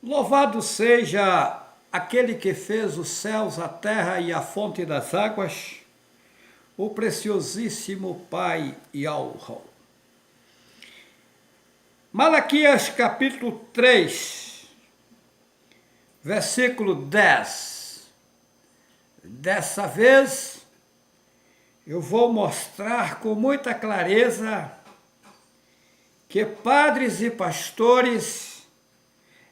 Louvado seja aquele que fez os céus, a terra e a fonte das águas, o preciosíssimo Pai Yahweh. Malaquias capítulo 3, versículo 10. Dessa vez eu vou mostrar com muita clareza que padres e pastores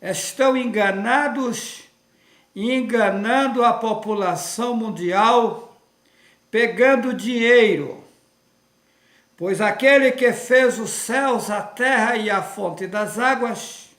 estão enganados e enganando a população mundial, pegando dinheiro, pois aquele que fez os céus, a terra e a fonte das águas,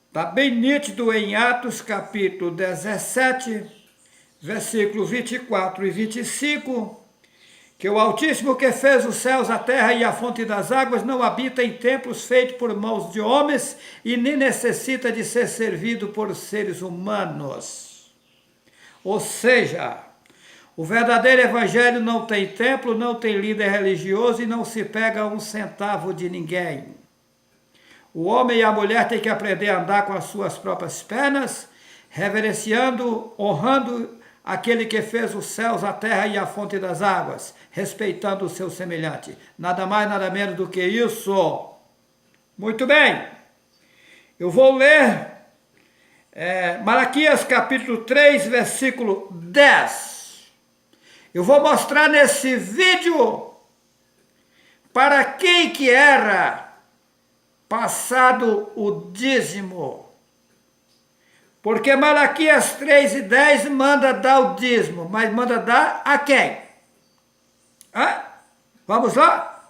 está bem nítido em Atos capítulo 17, versículo 24 e 25, que o Altíssimo que fez os céus, a terra e a fonte das águas não habita em templos feitos por mãos de homens e nem necessita de ser servido por seres humanos. Ou seja, o verdadeiro evangelho não tem templo, não tem líder religioso e não se pega um centavo de ninguém. O homem e a mulher têm que aprender a andar com as suas próprias pernas, reverenciando, honrando aquele que fez os céus, a terra e a fonte das águas, respeitando o seu semelhante. Nada mais, nada menos do que isso. Muito bem. Eu vou ler Malaquias capítulo 3, versículo 10. Eu vou mostrar nesse vídeo para quem que era passado o dízimo. Porque Malaquias 3 e 10 manda dar o dízimo, mas manda dar a quem? Vamos lá?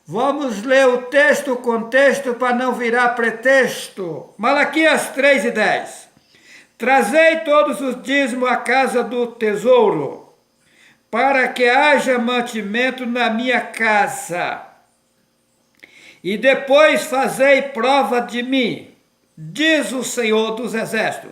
Vamos ler o texto, o contexto, para não virar pretexto. Malaquias 3 e 10. Trazei todos os dízimos à casa do tesouro, para que haja mantimento na minha casa. E depois fazei prova de mim, diz o Senhor dos Exércitos,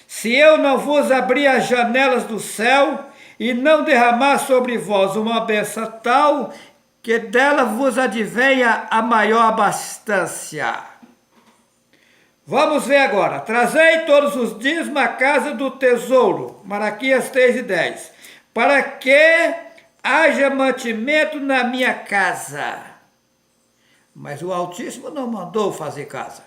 se eu não vos abrir as janelas do céu e não derramar sobre vós uma bênção tal, que dela vos advenha a maior abastança. Vamos ver agora. Trazei todos os dízimos à casa do tesouro, Malaquias 3 e 10, para que haja mantimento na minha casa. Mas o Altíssimo não mandou fazer casa.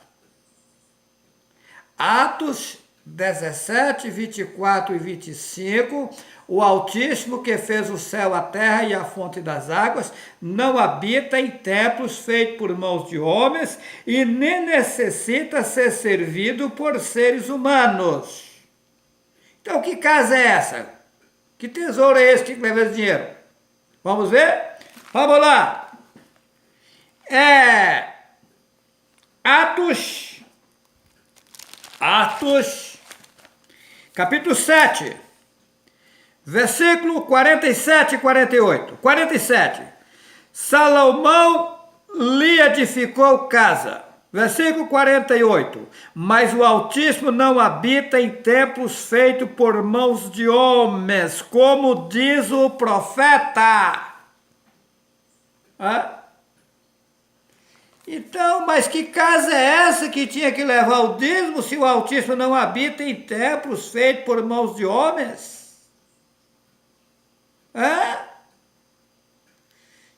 Atos 17, 24 e 25, o Altíssimo que fez o céu, a terra e a fonte das águas, não habita em templos feitos por mãos de homens e nem necessita ser servido por seres humanos. Então, que casa é essa? Que tesouro é esse que leva esse dinheiro? Vamos ver? Vamos lá! Atos, capítulo 7, versículo 47 e 48. 47. Salomão lhe edificou casa. Versículo 48. Mas o Altíssimo não habita em templos feitos por mãos de homens, como diz o profeta. Então, mas que casa é essa que tinha que levar o dízimo se o Altíssimo não habita em templos feitos por mãos de homens?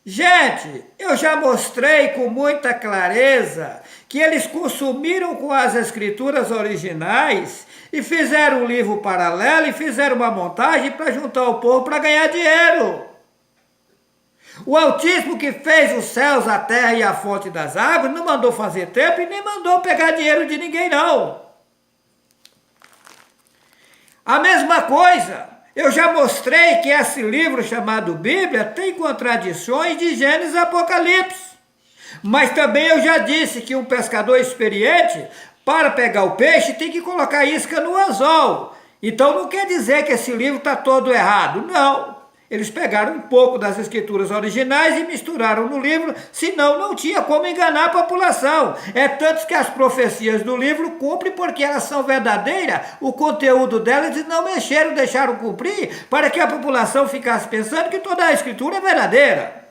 Gente, eu já mostrei com muita clareza que eles consumiram com as escrituras originais e fizeram um livro paralelo e fizeram uma montagem para juntar o povo para ganhar dinheiro. O Altíssimo que fez os céus, a terra e a fonte das águas não mandou fazer templo e nem mandou pegar dinheiro de ninguém, não. A mesma coisa, eu já mostrei que esse livro chamado Bíblia tem contradições de Gênesis e Apocalipse. Mas também eu já disse que um pescador experiente, para pegar o peixe, tem que colocar isca no anzol. Então não quer dizer que esse livro está todo errado, não. Eles pegaram um pouco das escrituras originais e misturaram no livro, senão não tinha como enganar a população. É tanto que as profecias do livro cumprem porque elas são verdadeiras, o conteúdo delas eles não mexeram, deixaram cumprir, para que a população ficasse pensando que toda a escritura é verdadeira.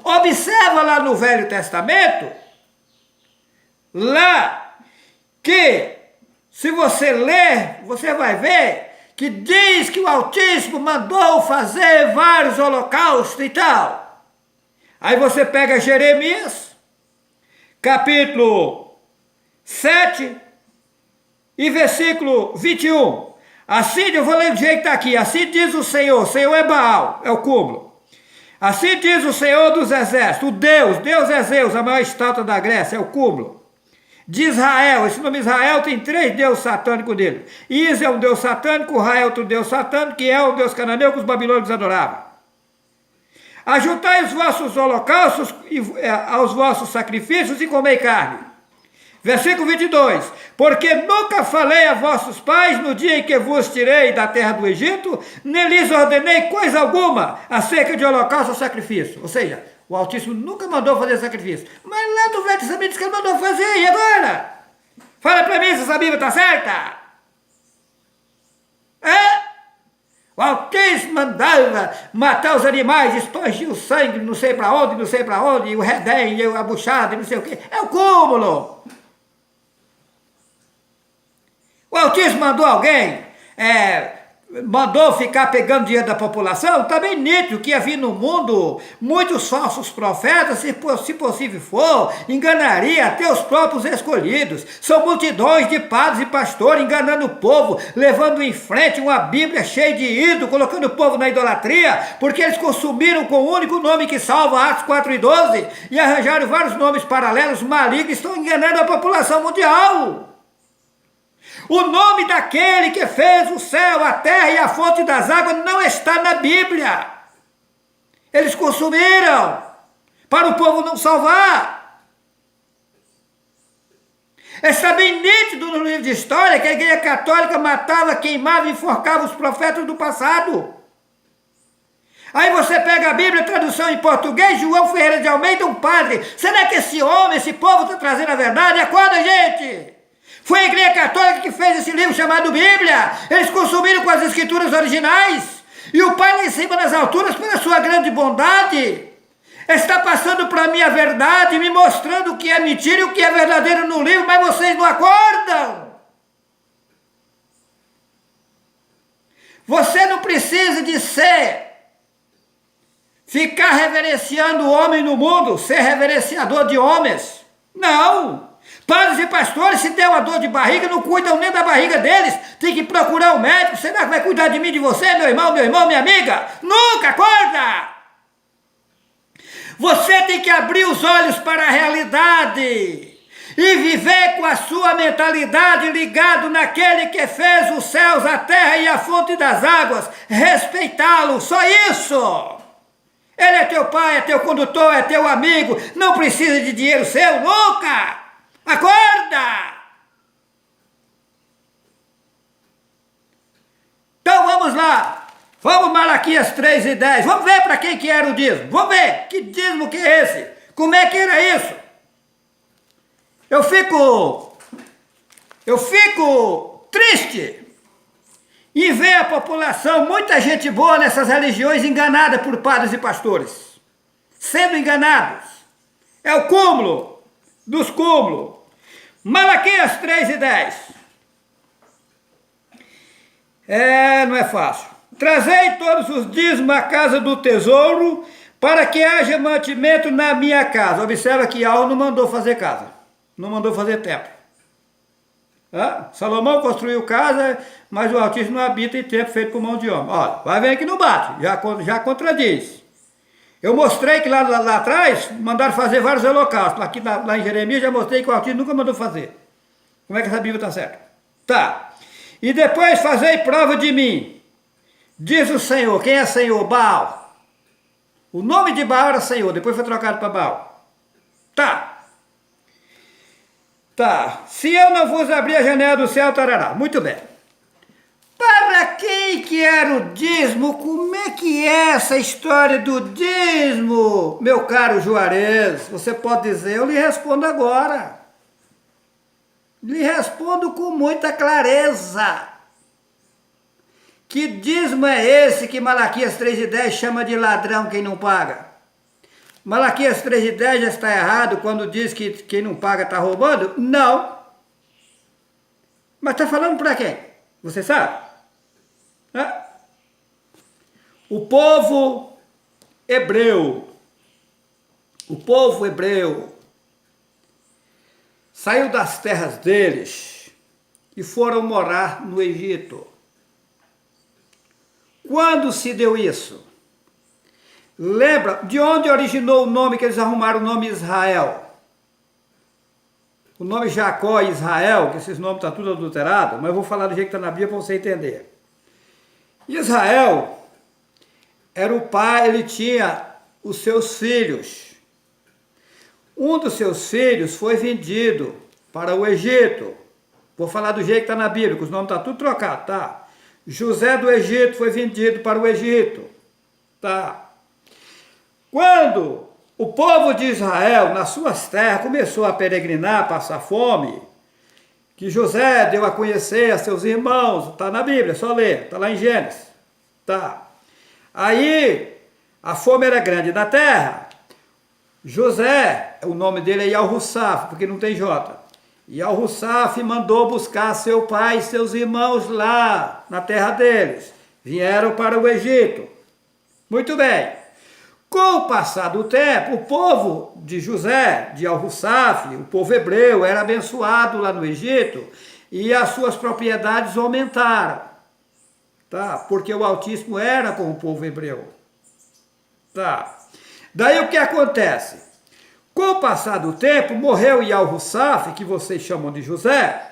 Observa lá no Velho Testamento, lá que, se você ler, você vai ver que diz que o Altíssimo mandou fazer vários holocaustos e tal. Aí você pega Jeremias, capítulo 7 e versículo 21. Assim, eu vou ler do jeito que está aqui. Assim diz o Senhor é Baal, é o cúmulo. Assim diz o Senhor dos exércitos, o Deus é Zeus, a maior estátua da Grécia, é o cúmulo. De Israel, esse nome Israel tem 3 deuses satânicos dele. Is é um deus satânico, Ra é outro deus satânico, que é o deus cananeu que os babilônicos adoravam. Ajuntai os vossos holocaustos aos vossos sacrifícios e comei carne. Versículo 22. Porque nunca falei a vossos pais no dia em que vos tirei da terra do Egito, nem lhes ordenei coisa alguma acerca de holocausto ou sacrifício. Ou seja, o Altíssimo nunca mandou fazer sacrifício. Mas lá no Velho Testamento diz que ele mandou fazer, e agora? Fala para mim se essa Bíblia está certa. O Altíssimo mandava matar os animais, espargir o sangue, não sei para onde, e o redém, e a buchada, e não sei o quê. É o cúmulo. O Altíssimo mandou alguém, mandou ficar pegando dinheiro da população, está bem nítido que ia vir no mundo muitos falsos profetas, se possível for, enganaria até os próprios escolhidos. São multidões de padres e pastores enganando o povo, levando em frente uma Bíblia cheia de ídolo, colocando o povo na idolatria, porque eles consumiram com o único nome que salva, Atos 4:12, e arranjaram vários nomes paralelos malignos, estão enganando a população mundial. O nome daquele que fez o céu, a terra e a fonte das águas não está na Bíblia. Eles consumiram para o povo não salvar. Está bem nítido no livro de história que a Igreja Católica matava, queimava e enforcava os profetas do passado. Aí você pega a Bíblia, tradução em português, João Ferreira de Almeida, um padre. Será que esse homem, esse povo está trazendo a verdade? Acorda, gente! Foi a Igreja Católica que fez esse livro chamado Bíblia. Eles consumiram com as escrituras originais. E o Pai lá em cima nas alturas, pela sua grande bondade, está passando para mim a verdade, me mostrando o que é mentira e o que é verdadeiro no livro, mas vocês não acordam. Você não precisa de ficar reverenciando o homem no mundo, ser reverenciador de homens. Não. Padres e pastores, se der uma dor de barriga, não cuidam nem da barriga deles. Tem que procurar um médico. Será que vai cuidar de mim, de você, meu irmão, minha amiga? Nunca, acorda! Você tem que abrir os olhos para a realidade e viver com a sua mentalidade ligado naquele que fez os céus, a terra e a fonte das águas. Respeitá-lo, só isso. Ele é teu pai, é teu condutor, é teu amigo. Não precisa de dinheiro seu, nunca! Acorda! Então vamos lá. Vamos Malaquias 3:10. Vamos ver para quem que era o dízimo. Vamos ver que dízimo que é esse. Como é que era isso? Eu fico triste em ver a população, muita gente boa nessas religiões enganada por padres e pastores. Sendo enganados. É o cúmulo dos cúmulos. Malaquias 3:10. Não é fácil. Trazei todos os dízimos à casa do tesouro, para que haja mantimento na minha casa. Observa que Al não mandou fazer casa, não mandou fazer templo. Salomão construiu casa, mas o Altíssimo não habita em templo feito por mão de homem. Olha, vai ver que não bate, já contradiz. Eu mostrei que lá atrás mandaram fazer vários holocaustos. Aqui lá em Jeremias já mostrei que o Altíssimo nunca mandou fazer. Como é que essa Bíblia está certa? Tá. E depois fazei prova de mim. Diz o Senhor. Quem é Senhor? Baal. O nome de Baal era Senhor, depois foi trocado para Baal. Tá. Se eu não vos abrir a janela do céu, tarará. Muito bem. Para quem que era o dízimo? Como é que é essa história do dízimo, meu caro Juarez? Você pode dizer, eu lhe respondo agora. Lhe respondo com muita clareza. Que dízimo é esse que Malaquias 3:10 chama de ladrão quem não paga? Malaquias 3:10 já está errado quando diz que quem não paga está roubando? Não. Mas está falando para quem? Você sabe? O povo hebreu saiu das terras deles e foram morar no Egito. Quando se deu isso? Lembra de onde originou o nome que eles arrumaram o nome Israel? O nome Jacó e Israel, que esses nomes estão tudo adulterados, mas eu vou falar do jeito que está na Bíblia para você entender. Israel era o pai, ele tinha os seus filhos. Um dos seus filhos foi vendido para o Egito. Vou falar do jeito que está na Bíblia, que os nomes estão tudo trocados, tá? José do Egito foi vendido para o Egito, tá? Quando o povo de Israel, nas suas terras, começou a peregrinar, passar fome, que José deu a conhecer a seus irmãos, está na Bíblia, é só ler, está lá em Gênesis, tá? Aí, a fome era grande na terra. José, o nome dele é Yal-Russaf, porque não tem J. Yal-Russaf mandou buscar seu pai e seus irmãos lá, na terra deles. Vieram para o Egito. Muito bem. Com o passar do tempo, o povo de José, de Yal-Russaf, o povo hebreu, era abençoado lá no Egito e as suas propriedades aumentaram. Tá? Porque o Altíssimo era com o povo hebreu. Tá? Daí o que acontece? Com o passar do tempo, morreu Yal-Russaf, que vocês chamam de José,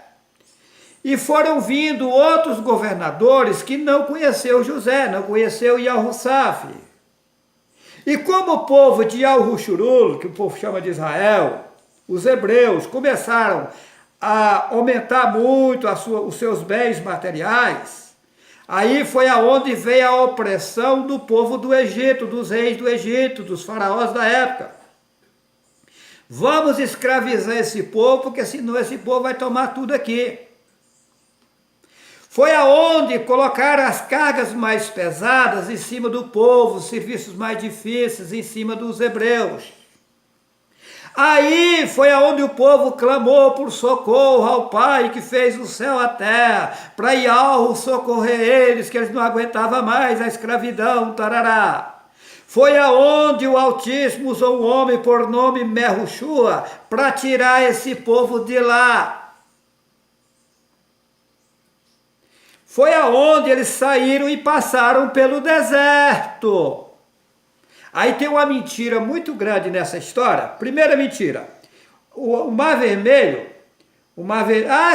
e foram vindo outros governadores que não conheceu José, não conheceu Yal-Russaf. E como o povo de Yal-Rushurul, que o povo chama de Israel, os hebreus, começaram a aumentar muito os seus bens materiais, aí foi aonde veio a opressão do povo do Egito, dos reis do Egito, dos faraós da época. Vamos escravizar esse povo, porque senão esse povo vai tomar tudo aqui. Foi aonde colocaram as cargas mais pesadas em cima do povo, os serviços mais difíceis em cima dos hebreus. Aí foi aonde o povo clamou por socorro ao Pai que fez o céu e a terra, para Yahweh socorrer eles, que eles não aguentavam mais a escravidão, tarará. Foi aonde o Altíssimo usou um homem por nome Mehushua para tirar esse povo de lá. Foi aonde eles saíram e passaram pelo deserto. Aí tem uma mentira muito grande nessa história. Primeira mentira, o Mar Vermelho,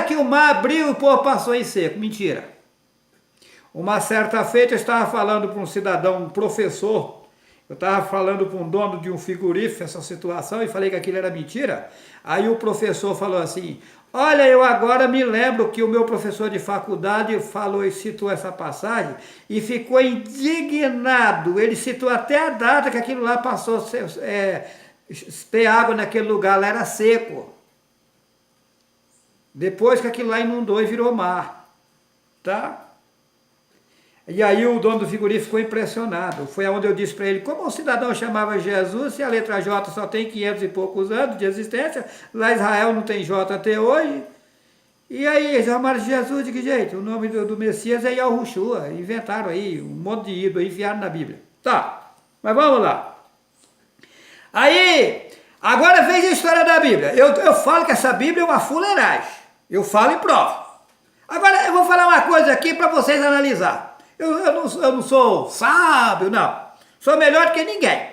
que o mar abriu e o povo passou em seco. Mentira. Uma certa feita eu estava falando para um cidadão, um professor, eu estava falando para um dono de um frigorífico essa situação e falei que aquilo era mentira. Aí o professor falou assim, olha, eu agora me lembro que o meu professor de faculdade falou e citou essa passagem e ficou indignado. Ele citou até a data que aquilo lá passou, ter água naquele lugar lá era seco. Depois que aquilo lá inundou e virou mar. Tá? E aí o dono do frigorífico ficou impressionado. Foi onde eu disse para ele, como o cidadão chamava Jesus, se a letra J só tem 500 e poucos anos de existência, lá em Israel não tem J até hoje. E aí eles chamaram Jesus de que jeito? O nome do Messias é Yahushua. Inventaram aí um monte de ídolo, enfiaram na Bíblia. Tá, mas vamos lá. Aí, agora veja a história da Bíblia. Eu falo que essa Bíblia é uma fuleiragem. Eu falo e provo. Agora eu vou falar uma coisa aqui para vocês analisar. Eu não sou sábio, não. Sou melhor do que ninguém.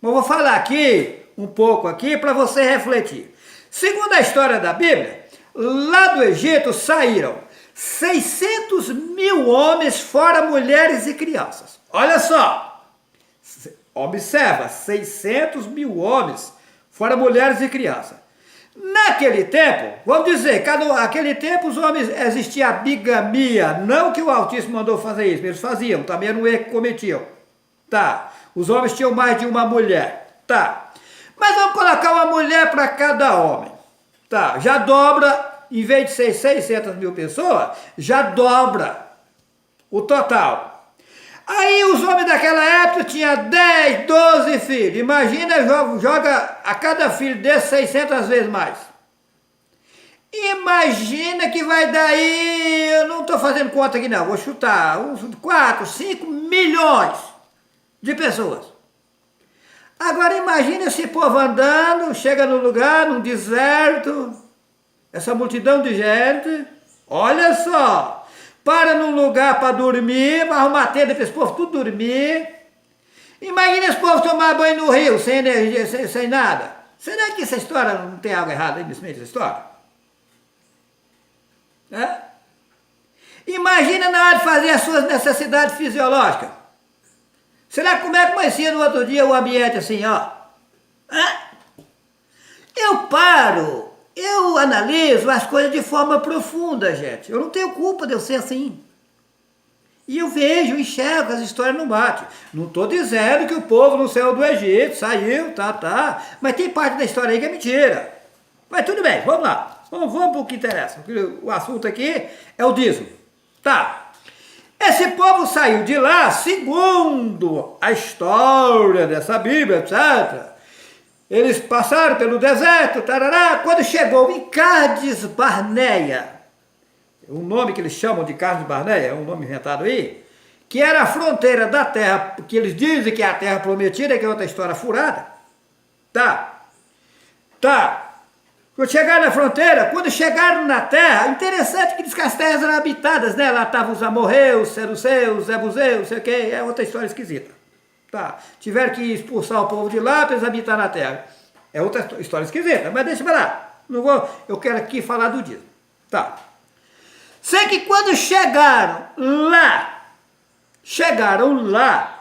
Mas vou falar aqui, um pouco aqui, para você refletir. Segundo a história da Bíblia, lá do Egito saíram 600 mil homens, fora mulheres e crianças. Olha só. Observa, 600 mil homens, fora mulheres e crianças. Naquele tempo, vamos dizer, naquele tempo os homens existia a bigamia, não que o Altíssimo mandou fazer isso, eles faziam, também era um erro que cometiam. Tá, os homens tinham mais de uma mulher, tá. Mas vamos colocar uma mulher para cada homem, tá, já dobra, em vez de ser 600 mil pessoas, já dobra o total. Aí os homens daquela época tinham 10, 12 filhos. Imagina, joga a cada filho desse 600 vezes mais. Imagina que vai dar aí, eu não estou fazendo conta aqui não, vou chutar, uns 4, 5 milhões de pessoas. Agora imagina esse povo andando, chega no lugar, num deserto, essa multidão de gente, olha só, para num lugar para dormir, vai arrumar tenda para esse povo tudo dormir. Imagina esse povo tomar banho no rio, sem energia, sem nada. Será que essa história não tem algo errado aí nesse meio dessa história? É? Imagina na hora de fazer as suas necessidades fisiológicas. Será como é que conhecia no outro dia o ambiente assim, ó? É? Eu analiso as coisas de forma profunda, gente. Eu não tenho culpa de eu ser assim. E eu vejo, enxergo, as histórias não batem. Não estou dizendo que o povo não saiu do Egito, saiu, tá. Mas tem parte da história aí que é mentira. Mas tudo bem, vamos lá. Vamos para o que interessa. O assunto aqui é o dízimo. Tá. Esse povo saiu de lá, segundo a história dessa Bíblia, etc. Eles passaram pelo deserto, tarará, quando chegou em Cádiz Barneia, o nome que eles chamam de Cádiz Barneia, é um nome inventado aí, que era a fronteira da terra, que eles dizem que é a terra prometida, que é outra história furada. Tá. Quando chegaram na fronteira, quando chegaram na terra, interessante que diz que as terras eram habitadas, né? Lá estavam os amorreus, seruseus, zebuseus, sei o que, é outra história esquisita. Tá. Tiveram que expulsar o povo de lá para eles habitar na terra. É outra história esquisita, mas deixa eu lá. Não vou, eu quero aqui falar do dízimo. Tá. Sei que quando chegaram lá,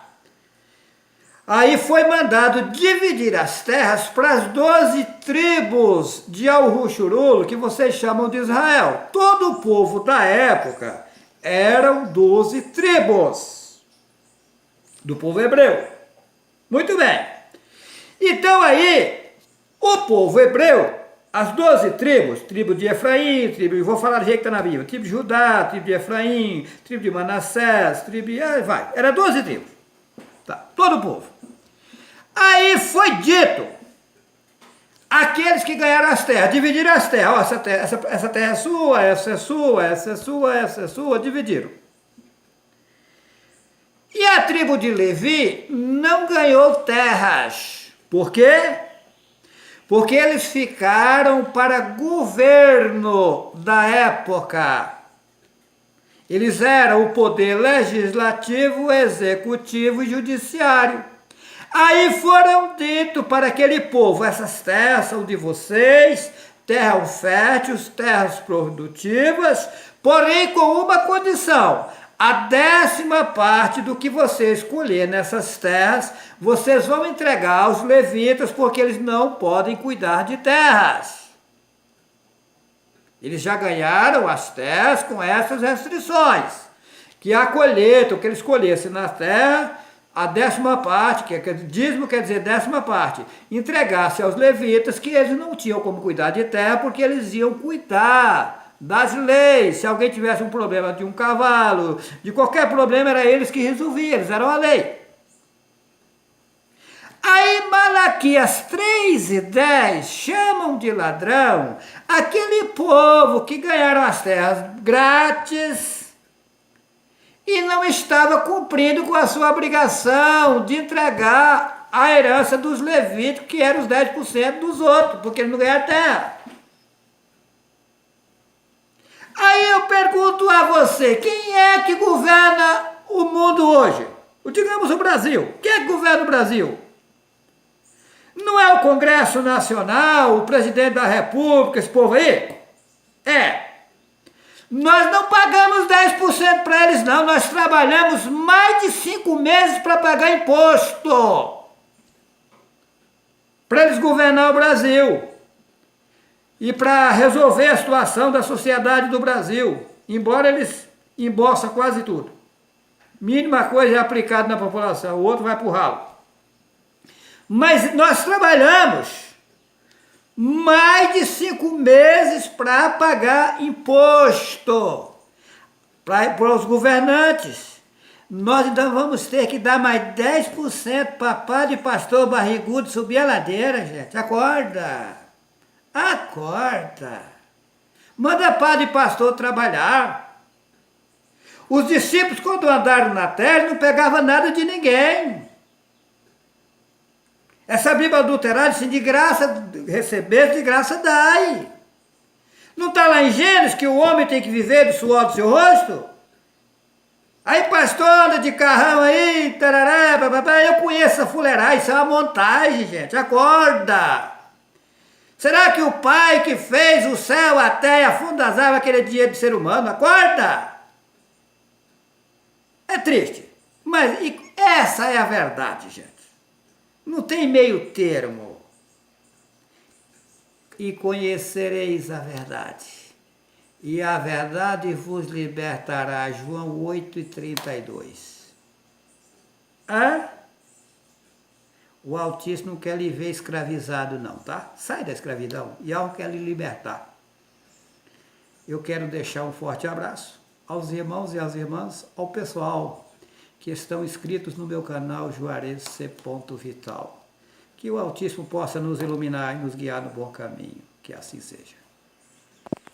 aí foi mandado dividir as terras para as 12 tribos de Al-Rushurulo, que vocês chamam de Israel. Todo o povo da época eram 12 tribos do povo hebreu. Muito bem. Então aí, o povo hebreu, as 12 tribos, tribo de Efraim, vou falar do jeito que está na Bíblia, tribo de Judá, tribo de Efraim, tribo de Manassés, era 12 tribos. Tá, todo o povo. Aí foi dito, aqueles que ganharam as terras, dividiram as terras, ó, essa terra é sua, essa é sua, essa é sua, essa é sua, dividiram. E a tribo de Levi não ganhou terras. Por quê? Porque eles ficaram para governo da época. Eles eram o poder legislativo, executivo e judiciário. Aí foram dito para aquele povo, essas terras são de vocês, terras férteis, terras produtivas, porém com uma condição: a 10ª parte do que você escolher nessas terras, vocês vão entregar aos levitas, porque eles não podem cuidar de terras. Eles já ganharam as terras com essas restrições, que a colheita, o que eles escolhessem na terra, a 10ª parte, que é dízimo quer dizer 10ª parte, entregasse aos levitas, que eles não tinham como cuidar de terra, porque eles iam cuidar das leis. Se alguém tivesse um problema de um cavalo, de qualquer problema, era eles que resolviam, eles eram a lei. Aí Malaquias 3:10 chamam de ladrão aquele povo que ganharam as terras grátis e não estava cumprindo com a sua obrigação de entregar a herança dos levíticos, que eram os 10% dos outros, porque eles não ganharam terra. Aí eu pergunto a você, quem é que governa o mundo hoje? Digamos o Brasil. Quem é que governa o Brasil? Não é o Congresso Nacional, o presidente da República, esse povo aí? É. Nós não pagamos 10% para eles não, nós trabalhamos mais de 5 meses para pagar imposto. Para eles governar o Brasil. E para resolver a situação da sociedade do Brasil, embora eles embolsam quase tudo. Mínima coisa é aplicada na população, o outro vai para o ralo. Mas nós trabalhamos mais de 5 meses para pagar imposto para os governantes. nós então vamos ter que dar mais 10% para padre e pastor barrigudo subir a ladeira, gente. Acorda! Acorda! Manda padre e pastor trabalhar. Os discípulos, quando andaram na terra, não pegavam nada de ninguém. Essa Bíblia adulterada, assim, de graça receber, de graça dai. Não está lá em Gênesis que o homem tem que viver do suor do seu rosto? Aí pastor anda de carrão aí, tarará, bababá, eu conheço essa fuleiragem, isso é uma montagem, gente, acorda! Será que o Pai que fez o céu, a terra e a fundo das águas vai querer dinheiro do ser humano? Acorda! É triste, mas essa é a verdade, gente. Não tem meio termo. E conhecereis a verdade. E a verdade vos libertará. João 8:32. Hã? O Altíssimo não quer lhe ver escravizado não, tá? Sai da escravidão. E algo quer lhe libertar. Eu quero deixar um forte abraço aos irmãos e às irmãs, ao pessoal que estão inscritos no meu canal Juarez C. Vital. Que o Altíssimo possa nos iluminar e nos guiar no bom caminho. Que assim seja.